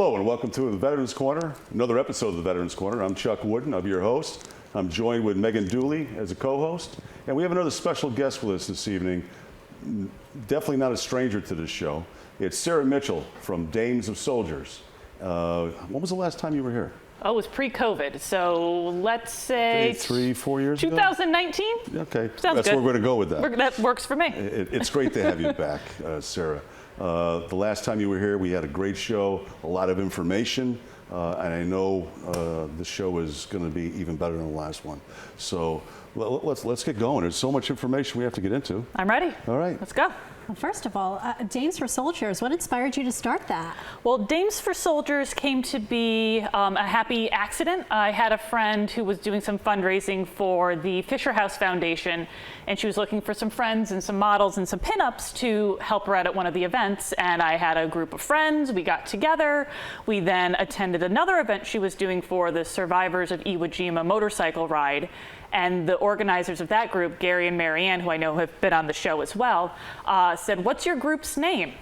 Hello and welcome to the Veterans Corner, another episode of the Veterans Corner. I'm Chuck Wooden, I'm your host. I'm joined with Megan Dooley as a co-host, and we have another special guest with us this evening. Definitely not a stranger to this show. It's Sarah Mitchell from Dames of Soldiers. When was the last time you were here? Oh, it was pre-COVID, so let's say 3-4 years ago? 2019? Okay, Sounds that's good. where we're going to go with that. That works for me. It's great to have you back, Sarah. The last time you were here, we had a great show, a lot of information, and I know the show is going to be even better than the last one. So let's get going. There's so much information we have to get into. I'm ready. All right. Let's go. Well, first of all, Dames for Soldiers, what inspired you to start that? Well, Dames for Soldiers came to be a happy accident. I had a friend who was doing some fundraising for the Fisher House Foundation, and she was looking for some friends and some models and some pinups to help her out at one of the events. And I had a group of friends. We got together. We then attended another event she was doing for the survivors of Iwo Jima motorcycle ride. And the organizers of that group, Gary and Marianne, who I know have been on the show as well, said, "What's your group's name?"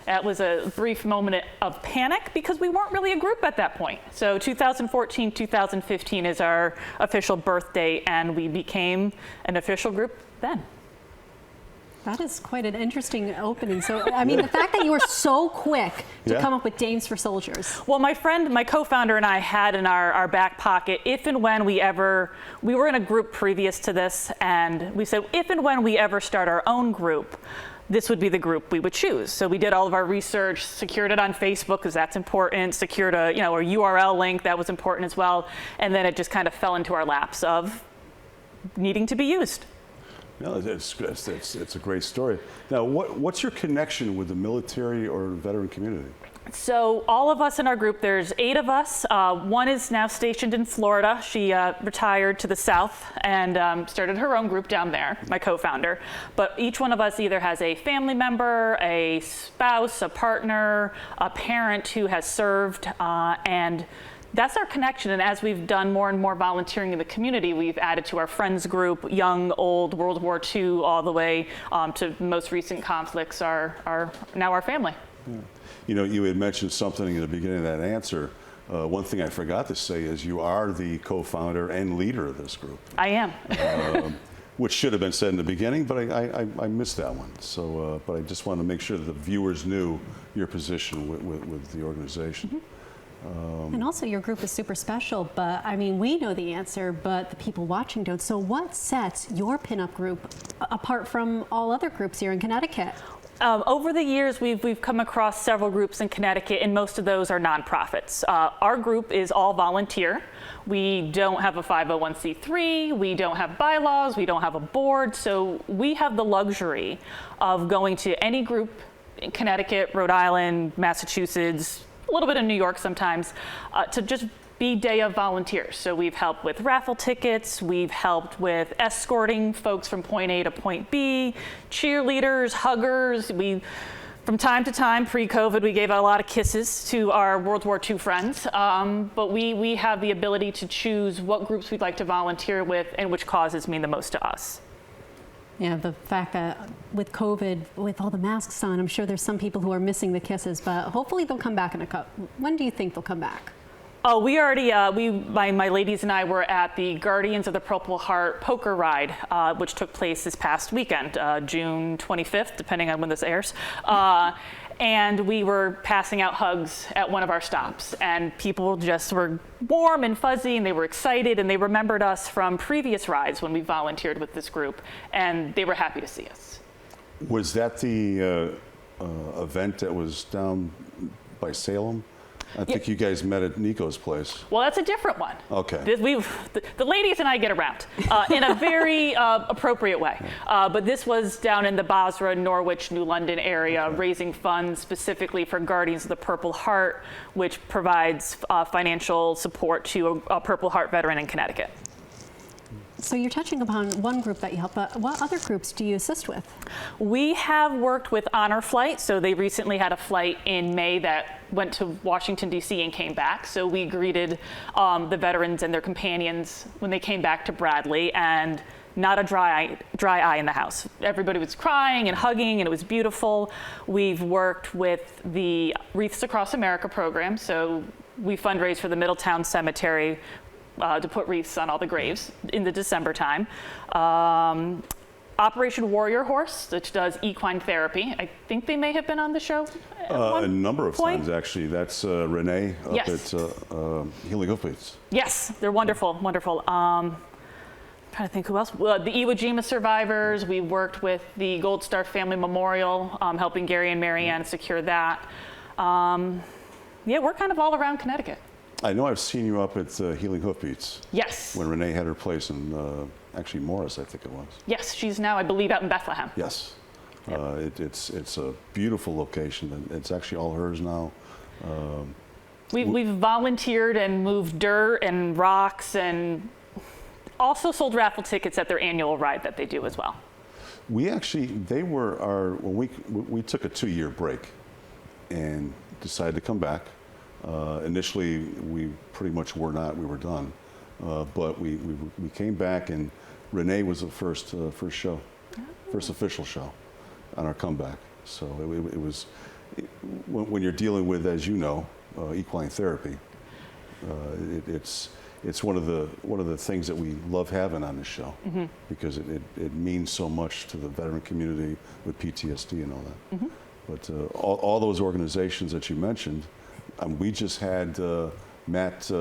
That was a brief moment of panic because we weren't really a group at that point. So 2014, 2015 is our official birth date, and we became an official group then. That is quite an interesting opening. So, I mean, the fact that you were so quick to come up with Dames for Soldiers. Well, my friend, my co-founder and I had in our back pocket, if and when we were in a group previous to this, and we said, if and when we ever start our own group, this would be the group we would choose. So we did all of our research, secured it on Facebook because that's important, secured a URL link, that was important as well, and then it just kind of fell into our laps of needing to be used. No, it's a great story. Now, what's your connection with the military or veteran community? So all of us in our group, there's 8 of us. One is now stationed in Florida. She retired to the south and started her own group down there, my co-founder. But each one of us either has a family member, a spouse, a partner, a parent who has served, and that's our connection. And as we've done more and more volunteering in the community, we've added to our friends group, young, old, World War II, all the way to most recent conflicts are now our family. Yeah. You know, you had mentioned something in the beginning of that answer. One thing I forgot to say is you are the co-founder and leader of this group. I am. Which should have been said in the beginning, but I missed that one. So, but I just wanted to make sure that the viewers knew your position with the organization. Mm-hmm. And also your group is super special, but I mean, we know the answer, but the people watching don't. So what sets your pinup group apart from all other groups here in Connecticut? Over the years, we've come across several groups in Connecticut, and most of those are nonprofits. Our group is all volunteer. We don't have a 501c3, we don't have bylaws, we don't have a board, so we have the luxury of going to any group in Connecticut, Rhode Island, Massachusetts, a little bit in New York sometimes, to just be day of volunteers. So we've helped with raffle tickets, we've helped with escorting folks from point A to point B, cheerleaders, huggers. From time to time, pre-COVID, we gave out a lot of kisses to our World War II friends, but we have the ability to choose what groups we'd like to volunteer with and which causes mean the most to us. Yeah, the fact that with COVID, with all the masks on, I'm sure there's some people who are missing the kisses, but hopefully they'll come back in a couple. When do you think they'll come back? Oh, we already, my ladies and I were at the Guardians of the Purple Heart poker ride, which took place this past weekend, June 25th, depending on when this airs. And we were passing out hugs at one of our stops, and people just were warm and fuzzy, and they were excited, and they remembered us from previous rides when we volunteered with this group, and they were happy to see us. Was that the event that was down by Salem? I think you guys met at Nico's place. Well, that's a different one. Okay. The ladies and I get around in a very appropriate way. But this was down in the Basra, Norwich, New London area, raising funds specifically for Guardians of the Purple Heart, which provides financial support to a Purple Heart veteran in Connecticut. So you're touching upon one group that you help, but what other groups do you assist with? We have worked with Honor Flight. So they recently had a flight in May that went to Washington, D.C. and came back. So we greeted the veterans and their companions when they came back to Bradley, and not a dry eye in the house. Everybody was crying and hugging, and it was beautiful. We've worked with the Wreaths Across America program, so we fundraise for the Middletown Cemetery to put wreaths on all the graves in the December time. Operation Warrior Horse, which does equine therapy. I think they may have been on the show at one A number of point. times, actually. That's Renee up Yes. at Healing Hoofbeats. Yes, they're wonderful, wonderful. Trying to think who else. The Iwo Jima survivors. We worked with the Gold Star Family Memorial, helping Gary and Marianne secure that. Yeah, we're kind of all around Connecticut. I know I've seen you up at Healing Hoofbeats Yes. when Renee had her place in, actually Morris, I think it was. Yes, she's now, I believe, out in Bethlehem. Yes. Yep. It's a beautiful location, and it's actually all hers now. We've volunteered and moved dirt and rocks, and also sold raffle tickets at their annual ride that they do as well. We actually, they were when we took a 2-year break and decided to come back. Initially, we pretty much were not, we were done. But we came back, and Renee was the first show, first official show on our comeback. So it was, when you're dealing with, as you know, equine therapy, it's one of the things that we love having on this show, because it means so much to the veteran community with PTSD and all that. But all those organizations that you mentioned, we just had Matt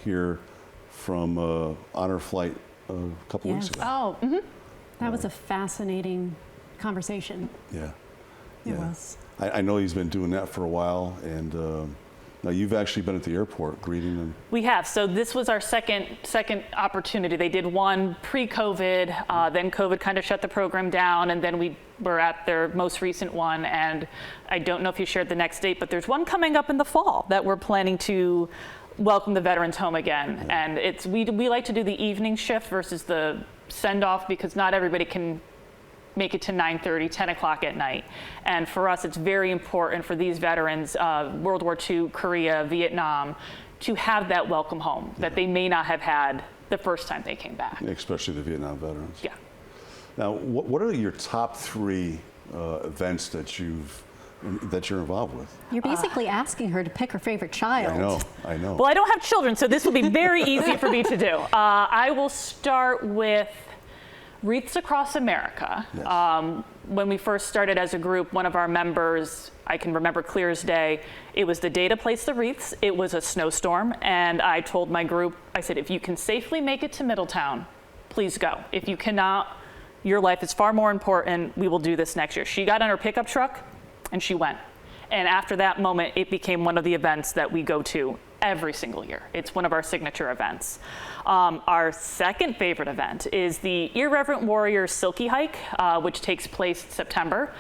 here from Honor Flight a couple weeks ago. Oh, That was a fascinating conversation. Yeah. It Yeah. was. I know he's been doing that for a while, and now you've actually been at the airport greeting them. we have. So this was our second opportunity. They did one pre-COVID, then COVID kind of shut the program down, and then we were at their most recent one. And I don't know if you shared the next date, but there's one coming up in the fall that we're planning to welcome the veterans home again. Yeah. And we like to do the evening shift versus the send-off, because not everybody can make it to 9:30, 10 o'clock at night. And for us, it's very important for these veterans, World War II, Korea, Vietnam, to have that welcome home that they may not have had the first time they came back. Especially the Vietnam veterans. Yeah. Now, what are your top 3 events that you're involved with? You're basically asking her to pick her favorite child. I know. Well, I don't have children, so this will be very easy for me to do. I will start with Wreaths Across America. Yes. When we first started as a group, one of our members, I can remember clear as day, it was the day to place the wreaths. It was a snowstorm, and I told my group, I said, if you can safely make it to Middletown, please go. If you cannot, your life is far more important. We will do this next year. She got on her pickup truck, and she went. And after that moment, it became one of the events that we go to every single year. It's one of our signature events. Our second favorite event is the Irreverent Warriors Silky Hike, which takes place in September.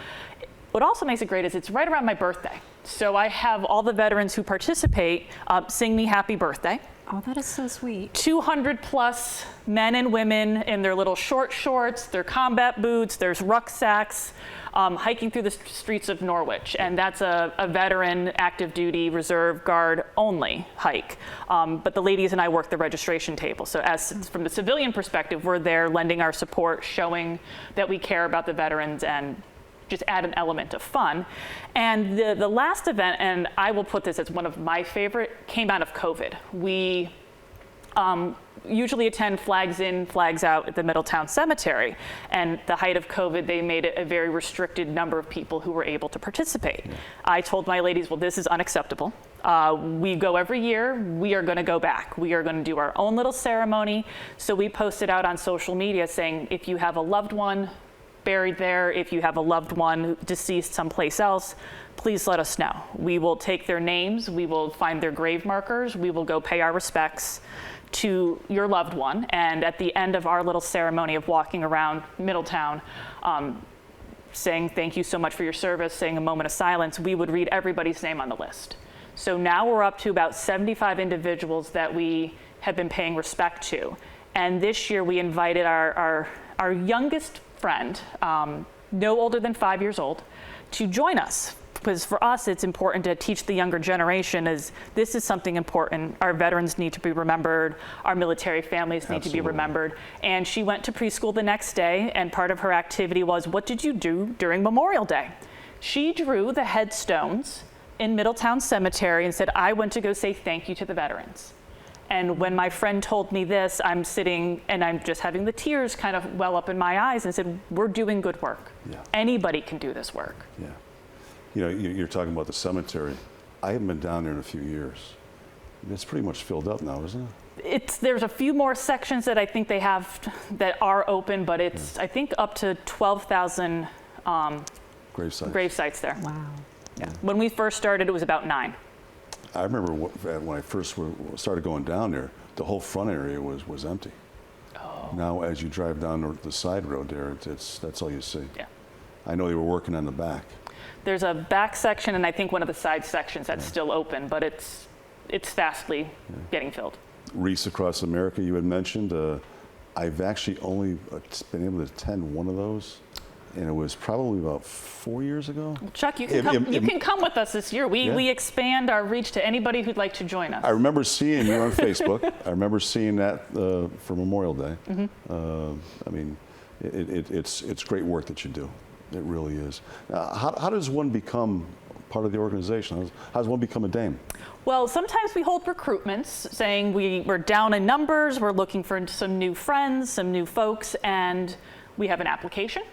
What also makes it great is it's right around my birthday. So I have all the veterans who participate sing me happy birthday. Oh, that is so sweet. 200 plus men and women in their little short shorts, their combat boots, there's rucksacks, hiking through the streets of Norwich. And that's a veteran, active duty, reserve guard only hike. But the ladies and I work the registration table. So from the civilian perspective, we're there lending our support, showing that we care about the veterans, and just add an element of fun. And the last event, and I will put this as one of my favorite, came out of COVID. We usually attend Flags In, Flags Out at the Middletown Cemetery. And the height of COVID, they made it a very restricted number of people who were able to participate. Yeah. I told my ladies, well, this is unacceptable. We go every year. We are going to go back. We are going to do our own little ceremony. So we posted out on social media saying, if you have a loved one buried there, if you have a loved one deceased someplace else, please let us know. We will take their names, we will find their grave markers, we will go pay our respects to your loved one. And at the end of our little ceremony of walking around Middletown, saying thank you so much for your service, saying a moment of silence, we would read everybody's name on the list. So now we're up to about 75 individuals that we have been paying respect to. And this year we invited our youngest friend, no older than 5 years old, to join us because for us, it's important to teach the younger generation is this is something important. Our veterans need to be remembered. Our military families need to be remembered. And she went to preschool the next day, and part of her activity was, what did you do during Memorial Day? She drew the headstones in Middletown Cemetery and said, I went to go say thank you to the veterans. And when my friend told me this, I'm sitting and I'm just having the tears kind of well up in my eyes and said, we're doing good work. Yeah. Anybody can do this work. Yeah. You know, you're talking about the cemetery. I haven't been down there in a few years. It's pretty much filled up now, isn't it? There's a few more sections that I think they have that are open, but it's, I think, up to 12,000 grave sites there. Wow. Yeah. When we first started, it was about 9. I remember when I first started going down there, the whole front area was empty. Oh. Now, as you drive down the side road there, that's all you see. Yeah. I know they were working on the back. There's a back section and I think one of the side sections that's still open, but it's fastly getting filled. Wreaths Across America, you had mentioned. I've actually only been able to attend one of those, and it was probably about 4 years ago. Chuck, you can come with us this year. We expand our reach to anybody who'd like to join us. I remember seeing you on Facebook. I remember seeing that for Memorial Day. I mean, it's great work that you do. It really is. How does one become part of the organization? How does one become a dame? Well, sometimes we hold recruitments saying we're down in numbers, we're looking for some new friends, some new folks, and we have an application.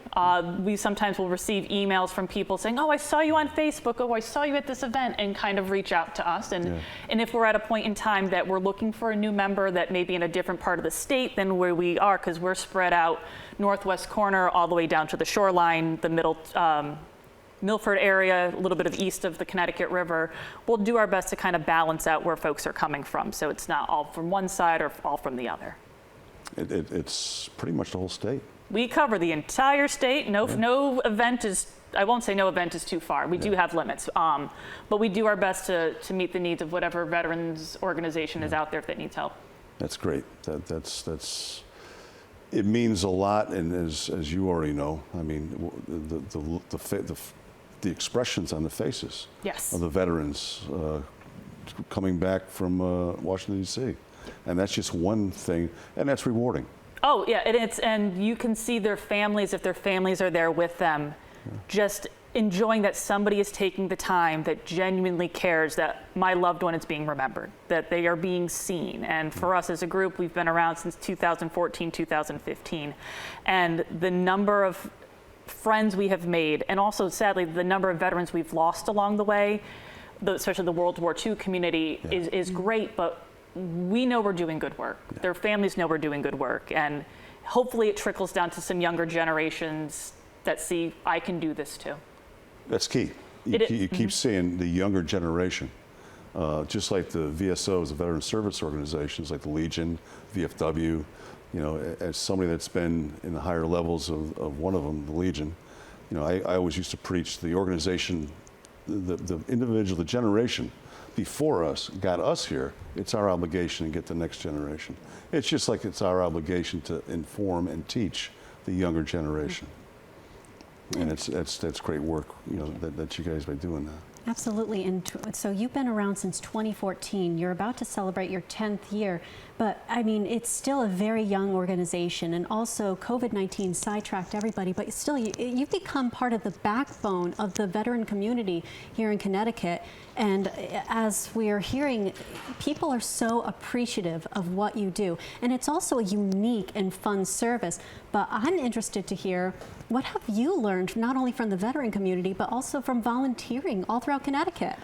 We sometimes will receive emails from people saying, oh, I saw you on Facebook, oh, I saw you at this event, and kind of reach out to us. And if we're at a point in time that we're looking for a new member that may be in a different part of the state than where we are, because we're spread out northwest corner all the way down to the shoreline, the Milford area, a little bit of east of the Connecticut River, we'll do our best to kind of balance out where folks are coming from. So it's not all from one side or all from the other. It's pretty much the whole state. We cover the entire state. No event is, I won't say no event is too far. We do have limits, but we do our best to meet the needs of whatever veterans organization is out there if that needs help. That's great. It means a lot, and as you already know, I mean, the expressions on the faces of the veterans coming back from Washington, D.C. And that's just one thing, and that's rewarding. Oh, yeah, and you can see their families, if their families are there with them, just enjoying that somebody is taking the time that genuinely cares that my loved one is being remembered, that they are being seen. And for us as a group, we've been around since 2014, 2015. And the number of friends we have made, and also sadly, the number of veterans we've lost along the way, especially the World War II community, is great, but we know we're doing good work. Their families know we're doing good work. And hopefully it trickles down to some younger generations that see, I can do this too. That's key. You keep seeing the younger generation, just like the VSOs, the Veteran Service Organizations, like the Legion, VFW. You know, as somebody that's been in the higher levels of one of them, the Legion, you know, I always used to preach the organization, the individual, the generation before us got us here. It's our obligation to get the next generation. It's just like it's our obligation to inform and teach the younger generation. And that's great work, you know, that you guys are doing that. Absolutely. And so you've been around since 2014. You're about to celebrate your 10th year. But I mean, it's still a very young organization, and also COVID-19 sidetracked everybody, but still you've become part of the backbone of the veteran community here in Connecticut. And as we are hearing, people are so appreciative of what you do. And it's also a unique and fun service. But I'm interested to hear, what have you learned, not only from the veteran community, but also from volunteering all throughout Connecticut?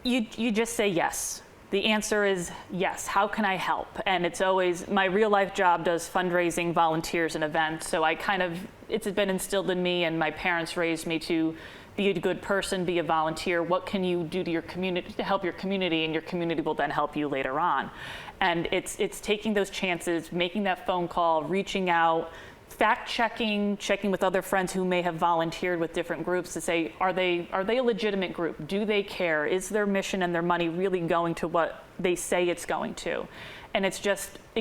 You just say yes. The answer is yes. How can I help? And it's always, my real life job does fundraising, volunteers, and events. So it's been instilled in me, and my parents raised me to be a good person, be a volunteer. What can you do to your community to help your community, and your community will then help you later on. And it's taking those chances, making that phone call, reaching out, fact-checking, checking with other friends who may have volunteered with different groups to say, are they a legitimate group? Do they care? Is their mission and their money really going to what they say it's going to? And it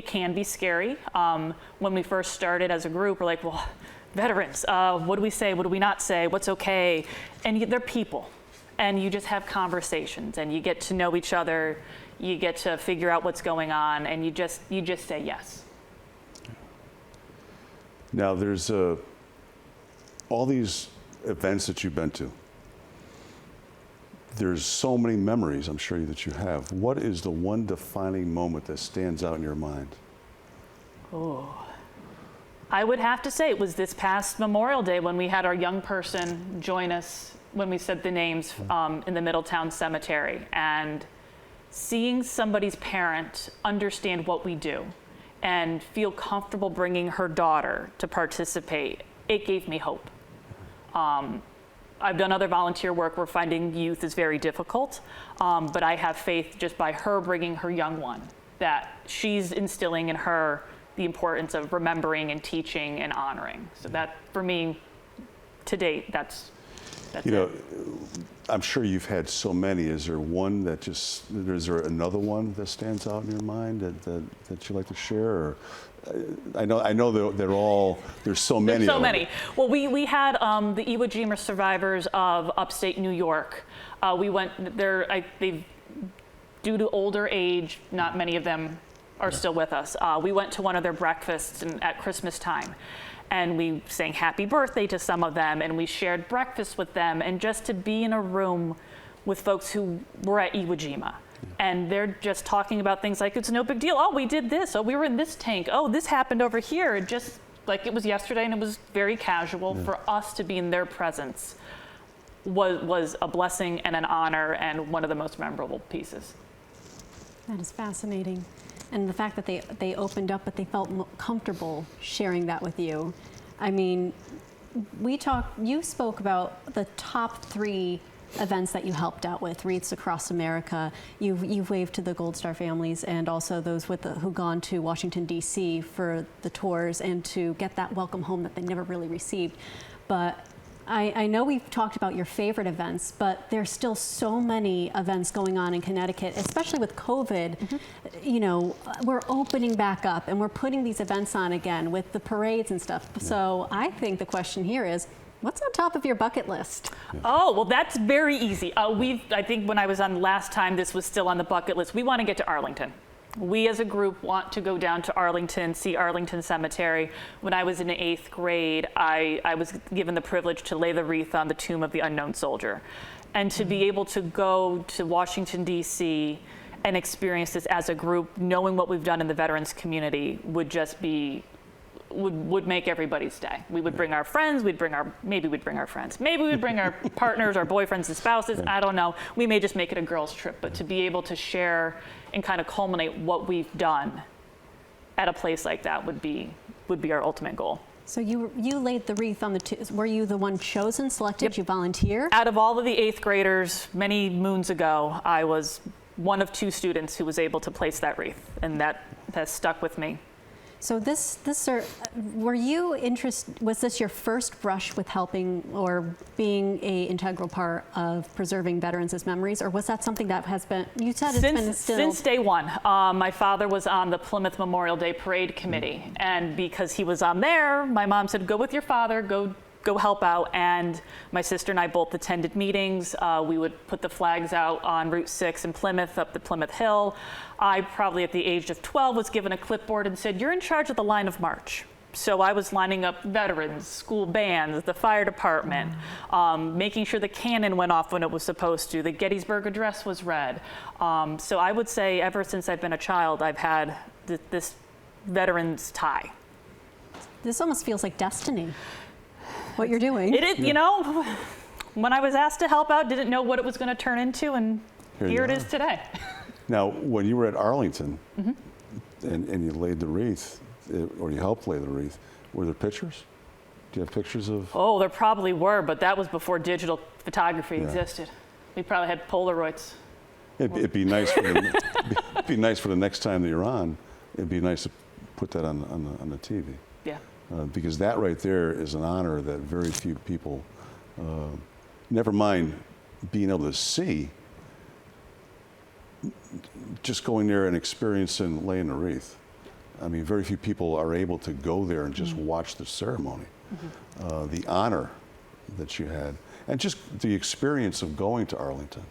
can be scary. When we first started as a group, we're like, well, veterans, what do we say? What do we not say? What's okay? And they're people. and you just have conversations and you get to know each other, you get to figure out what's going on, and you just say yes. Now, there's all these events that you've been to. There's so many memories, I'm sure, that you have. What is the one defining moment that stands out in your mind? Oh, I would have to say it was this past Memorial Day when we had our young person join us when we said the names in the Middletown Cemetery, and seeing somebody's parent understand what we do and feel comfortable bringing her daughter to participate, it gave me hope. I've done other volunteer work where finding youth is very difficult, but I have faith just by her bringing her young one that she's instilling in her the importance of remembering and teaching and honoring. So that, for me, to date, that's You know, it. I'm sure you've had so many. Is there one that is there another one that stands out in your mind that you'd like to share? Or, I know they're all, there's so many. There's so of them. many. Well, we had the Iwo Jima survivors of upstate New York. We went there, due to older age, not many of them are still with us. We went to one of their breakfasts at Christmas time, and we sang happy birthday to some of them, and we shared breakfast with them, and just to be in a room with folks who were at Iwo Jima. And they're just talking about things like, it's no big deal. Oh, we did this. Oh, we were in this tank. Oh, this happened over here. Just like it was yesterday, and it was very casual. For us to be in their presence was a blessing and an honor and one of the most memorable pieces. That is fascinating. And the fact that they opened up, but they felt comfortable sharing that with you. I mean, you spoke about the top 3 events that you helped out with, Wreaths Across America. You've waved to the Gold Star families and also those who've gone to Washington, D.C. for the tours and to get that welcome home that they never really received. But I know we've talked about your favorite events, but there's still so many events going on in Connecticut, especially with COVID. You know, we're opening back up and we're putting these events on again with the parades and stuff. So I think the question here is, what's on top of your bucket list? Oh, well, that's very easy. I think when I was on last time, this was still on the bucket list. We want to get to Arlington. We as a group want to go down to Arlington, see Arlington Cemetery. When I was in the 8th grade, I was given the privilege to lay the wreath on the tomb of the unknown soldier. And to be able to go to Washington, D.C. and experience this as a group, knowing what we've done in the veterans community would just be, would make everybody's day. We would bring our friends, maybe we'd bring our friends. Maybe we'd bring our partners, our boyfriends and spouses, I don't know. We may just make it a girls' trip, but to be able to share and kind of culminate what we've done at a place like that would be our ultimate goal. So you laid the wreath on were you the one chosen, selected? Yep. You volunteer? Out of all of the 8th graders, many moons ago, I was one of 2 students who was able to place that wreath, and that has stuck with me. So were you interested, was this your first brush with helping or being an integral part of preserving veterans' memories, or was that something that has been, you said it's been instilled? Since day one. My father was on the Plymouth Memorial Day Parade Committee, and because he was on there, my mom said, go with your father, go help out, and my sister and I both attended meetings. We would put the flags out on Route 6 in Plymouth, up the Plymouth Hill. I probably at the age of 12 was given a clipboard and said, you're in charge of the line of march. So I was lining up veterans, school bands, the fire department, making sure the cannon went off when it was supposed to, the Gettysburg Address was read. So I would say ever since I've been a child, I've had this veterans tie. This almost feels like destiny, what you're doing. It is, you know, when I was asked to help out, didn't know what it was going to turn into, and here it is today. Now, when you were at Arlington and you laid the wreath, or you helped lay the wreath, were there pictures? Do you have pictures of? Oh, there probably were, but that was before digital photography existed. We probably had Polaroids. It'd be nice for it'd be nice for the next time that you're on. It'd be nice to put that on the TV. Yeah. Because that right there is an honor that very few people, never mind being able to see, just going there and experiencing laying the wreath. I mean, very few people are able to go there and just watch the ceremony. The honor that you had. and just the experience of going to Arlington.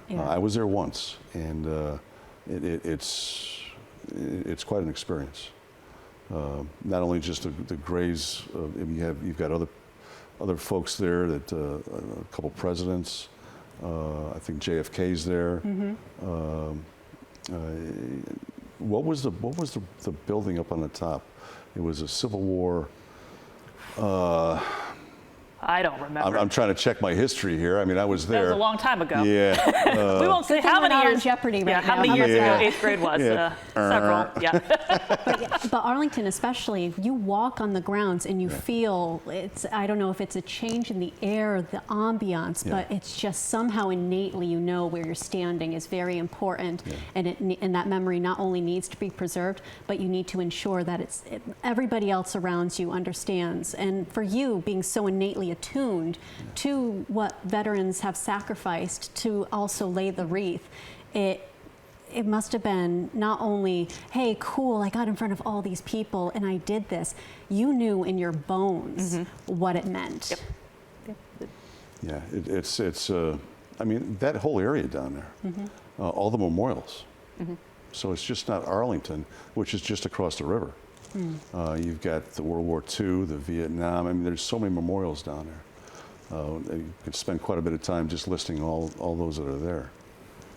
Yeah. I was there once, and it's quite an experience. Not only just the graves, you've got other folks there, that a couple presidents. I think JFK's there. What was the building up on the top? It was a Civil War. I don't remember. I'm trying to check my history here. I mean, I was there. That was a long time ago. Yeah. We won't say how many We're not years. on Jeopardy right How now. many How years about ago that? 8th grade was? Yeah. Several. Yeah. But Arlington especially, you walk on the grounds and you feel, I don't know if it's a change in the air, the ambiance, but it's just somehow innately you know where you're standing is very important. And that memory not only needs to be preserved, but you need to ensure that everybody else around you understands. And for you, being so innately attuned to what veterans have sacrificed to also lay the wreath, it must have been not only, hey, cool, I got in front of all these people and I did this. You knew in your bones what it meant. Yep. Yeah, it's. I mean, that whole area down there, all the memorials. So it's just not Arlington, which is just across the river. You've got the World War II, the Vietnam. I mean, there's so many memorials down there. You could spend quite a bit of time just listing all those that are there.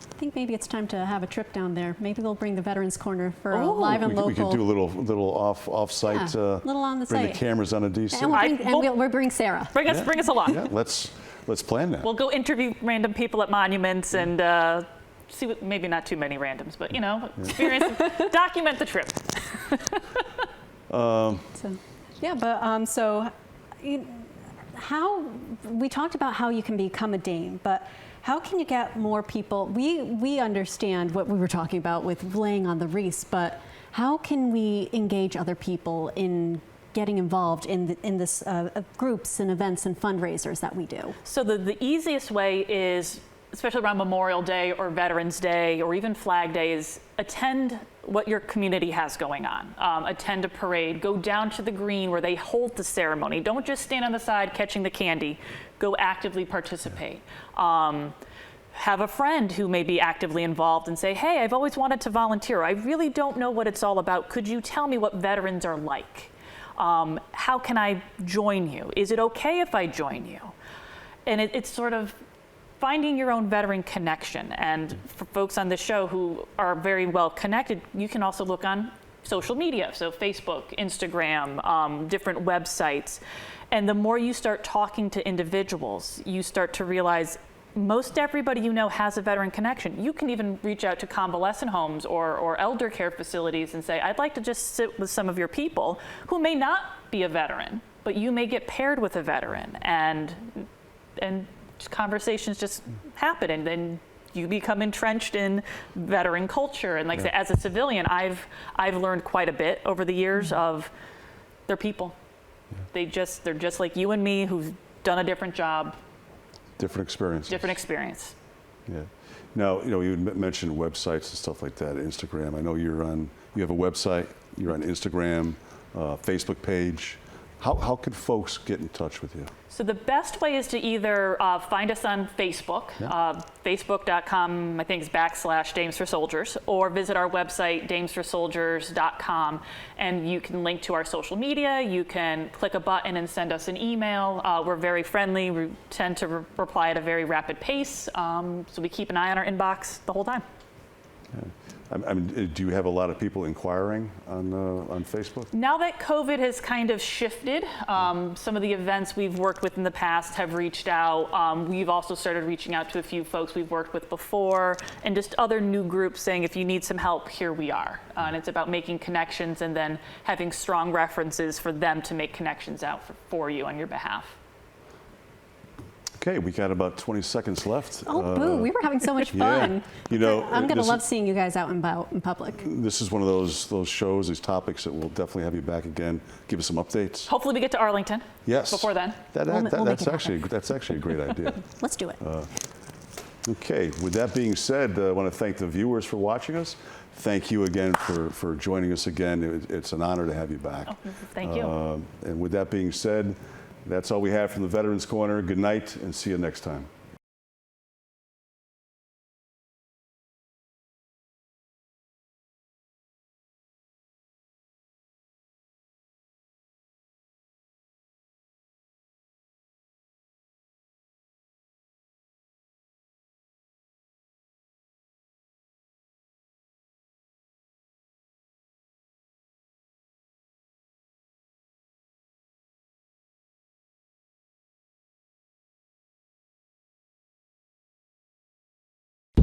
I think maybe it's time to have a trip down there. Maybe we'll bring the Veterans Corner for a live and local. We could do a little off-site. Little on the bring site. the cameras on a DC. And we'll bring Sarah. Bring us along. Yeah, let's plan that. We'll go interview random people at monuments and see what, maybe not too many randoms, but experience, document the trip. How we talked about how you can become a Dame, but how can you get more people? We understand what we were talking about with laying on the wreaths, but how can we engage other people in getting involved in this groups and events and fundraisers that we do? So the easiest way is, especially around Memorial Day or Veterans Day or even Flag Day, is attend what your community has going on. Attend a parade, go down to the green where they hold the ceremony. Don't just stand on the side catching the candy. Go actively participate. Have a friend who may be actively involved and say, hey, I've always wanted to volunteer. I really don't know what it's all about. Could you tell me what veterans are like? How can I join you? Is it okay if I join you? And it's sort of finding your own veteran connection. And for folks on this show who are very well connected, you can also look on social media. So Facebook, Instagram, different websites. And the more you start talking to individuals, you start to realize most everybody you know has a veteran connection. You can even reach out to convalescent homes or elder care facilities and say, I'd like to just sit with some of your people who may not be a veteran, but you may get paired with a veteran, and conversations just happen, and then you become entrenched in veteran culture. And like I said, as a civilian, I've learned quite a bit over the years of they're people. They're just like you and me who've done a different job. Different experience. Different experience. Yeah. Now, you mentioned websites and stuff like that, Instagram. I know you have a website, you're on Instagram, Facebook page. How can folks get in touch with you? So the best way is to either find us on Facebook, facebook.com, I think is /Dames for Soldiers, or visit our website, damesforsoldiers.com, and you can link to our social media. You can click a button and send us an email. We're very friendly. We tend to reply at a very rapid pace, so we keep an eye on our inbox the whole time. Yeah. Do you have a lot of people inquiring on Facebook? Now that COVID has kind of shifted, some of the events we've worked with in the past have reached out. We've also started reaching out to a few folks we've worked with before, and just other new groups saying, if you need some help, here we are. And it's about making connections and then having strong references for them to make connections out for you on your behalf. Okay, we got about 20 seconds left. Oh, boo, we were having so much fun. Yeah. I'm going to love seeing you guys out and about in public. This is one of those shows, these topics that will definitely have you back again. Give us some updates. Hopefully we get to Arlington. Yes. Before then. That's actually a great idea. Let's do it. Okay, with that being said, I want to thank the viewers for watching us. Thank you again for joining us again. It's an honor to have you back. Oh, thank you. And with that being said, That's all we have from the Veterans Corner. Good night, and see you next time.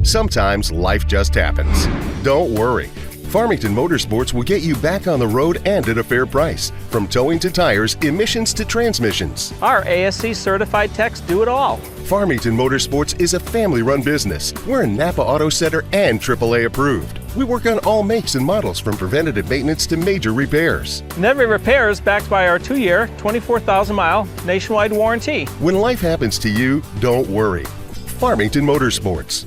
Sometimes life just happens. Don't worry. Farmington Motorsports will get you back on the road and at a fair price. From towing to tires, emissions to transmissions. Our ASC certified techs do it all. Farmington Motorsports is a family-run business. We're a Napa Auto Center and AAA approved. We work on all makes and models from preventative maintenance to major repairs. And every repair is backed by our 2-year, 24,000-mile nationwide warranty. When life happens to you, don't worry. Farmington Motorsports.